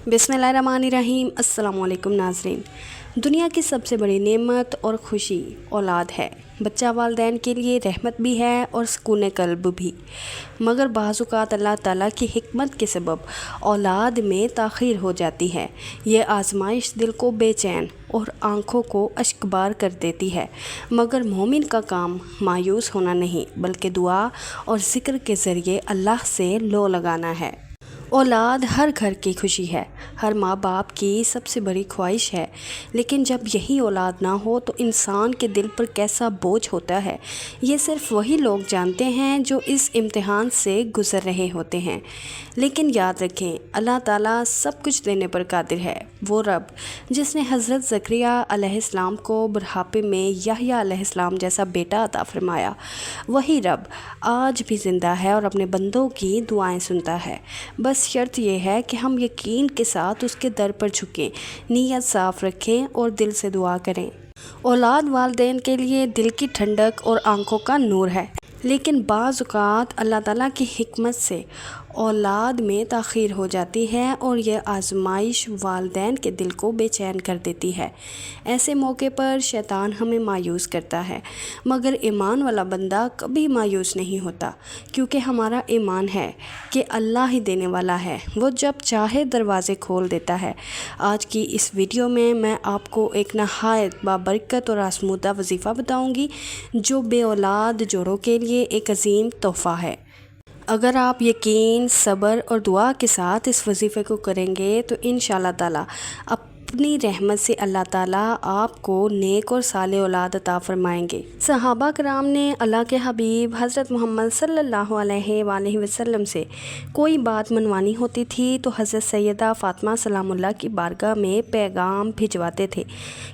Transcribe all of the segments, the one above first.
बिस्मिल्लाहिर्रहमानिर्रहीम। अस्सलाम वालेकुम नाज़रीन। दुनिया की सबसे बड़ी नेमत और खुशी औलाद है। बच्चा वालिदैन के लिए रहमत भी है और सुकून क़ल्ब भी, मगर बाज़-औक़ात अल्लाह ताला की हिकमत के सबब औलाद में ताख़ीर हो जाती है। ये आज़माइश दिल को बेचैन और आँखों को अश्कबार कर देती है, मगर मोमिन का काम मायूस होना नहीं बल्कि दुआ और ज़िक्र के ज़रिए अल्लाह से लो लगाना है। औलाद हर घर की खुशी है, हर माँ बाप की सबसे बड़ी ख्वाहिश है, लेकिन जब यही औलाद ना हो तो इंसान के दिल पर कैसा बोझ होता है, ये सिर्फ वही लोग जानते हैं जो इस इम्तिहान से गुज़र रहे होते हैं। लेकिन याद रखें, अल्लाह ताला सब कुछ देने पर कादिर है। वो रब जिसने हज़रत ज़करिया अलैहिस्सलाम को बुढ़ापे में याह्या अलैहिस्सलाम जैसा बेटा अता फरमाया, वही रब आज भी ज़िंदा है और अपने बंदों की दुआएं सुनता है। बस शर्त यह है कि हम यकीन के साथ उसके दर पर झुकें, नीयत साफ़ रखें और दिल से दुआ करें। औलाद वालिदैन के लिए दिल की ठंडक और आंखों का नूर है, लेकिन बाज़-औक़ात अल्लाह ताला की हिकमत से औलाद में ताख़ीर हो जाती है और यह आज़माइश वालिदैन के दिल को बेचैन कर देती है। ऐसे मौके पर शैतान हमें मायूस करता है, मगर ईमान वाला बंदा कभी मायूस नहीं होता, क्योंकि हमारा ईमान है कि अल्लाह ही देने वाला है, वो जब चाहे दरवाज़े खोल देता है। आज की इस वीडियो में मैं आपको एक नहायत बाबरकत और आज़मूदा वजीफ़ा बताऊँगी जो बे औलाद जोड़ों के लिए एक अजीम तोहफ़ा है। अगर आप यकीन, सब्र और दुआ के साथ इस वजीफ़े को करेंगे तो इंशाअल्लाह ताला अपनी रहमत से अल्लाह ताला आपको नेक और साले औलाद अता फरमाएंगे। सहाबा कराम ने अल्लाह के हबीब हज़रत मोहम्मद सल्लल्लाहु अलैहि वसल्लम से कोई बात मनवानी होती थी तो हज़रत सैयदा फ़ातिमा सलामुल्लाह की बारगाह में पैगाम भिजवाते थे,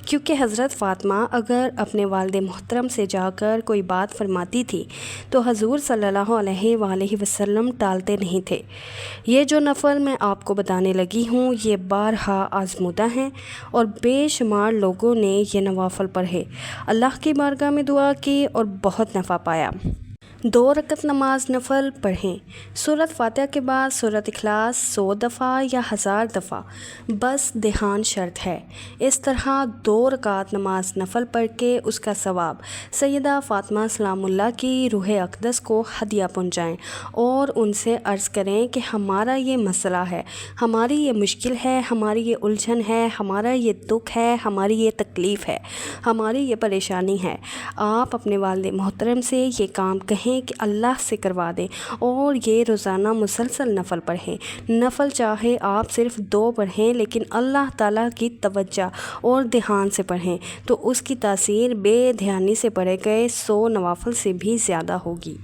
क्योंकि हज़रत फ़ातिमा अगर अपने वालिद मोहतरम से जाकर कोई बात फरमाती थी तो हजूर सल्लल्लाहु अलैहि वसल्लम टालते नहीं थे। ये जो नफ़ल मैं आपको बताने लगी हूँ ये बारहा आज़मूदा हैं और बेशुमार लोगों ने ये नवाफ़ल पढ़े, अल्लाह की बारगाह में दुआ की और बहुत नफ़ा पाया। 2 रकत नमाज नफ़ल पढ़ें। सूरत फ़ातिहा के बाद सूरत इखलास 100 दफ़ा या 1000 दफ़ा, बस ध्यान शर्त है। इस तरह 2 रकात नमाज नफ़ल पढ़ के उसका सवाब सैयदा फ़ातिमा सलामुल्लाह की रूह अक़दस को हदिया पहुँचाएँ और उनसे अर्ज़ करें कि हमारा ये मसला है, हमारी ये मुश्किल है, हमारी ये उलझन है, हमारा ये दुख है, हमारी ये तकलीफ़ है, हमारी ये परेशानी है। आप अपने वालिद मोहतरम से ये काम कहें कि अल्लाह से करवा दें और ये रोज़ाना मुसलसल नफ़ल पढ़ें। नफ़ल चाहे आप सिर्फ़ 2 पढ़ें, लेकिन अल्लाह ताला की तवज्जो और ध्यान से पढ़ें तो उसकी तासीर बेध्यानी से पढ़े गए 100 नवाफ़ल से भी ज़्यादा होगी।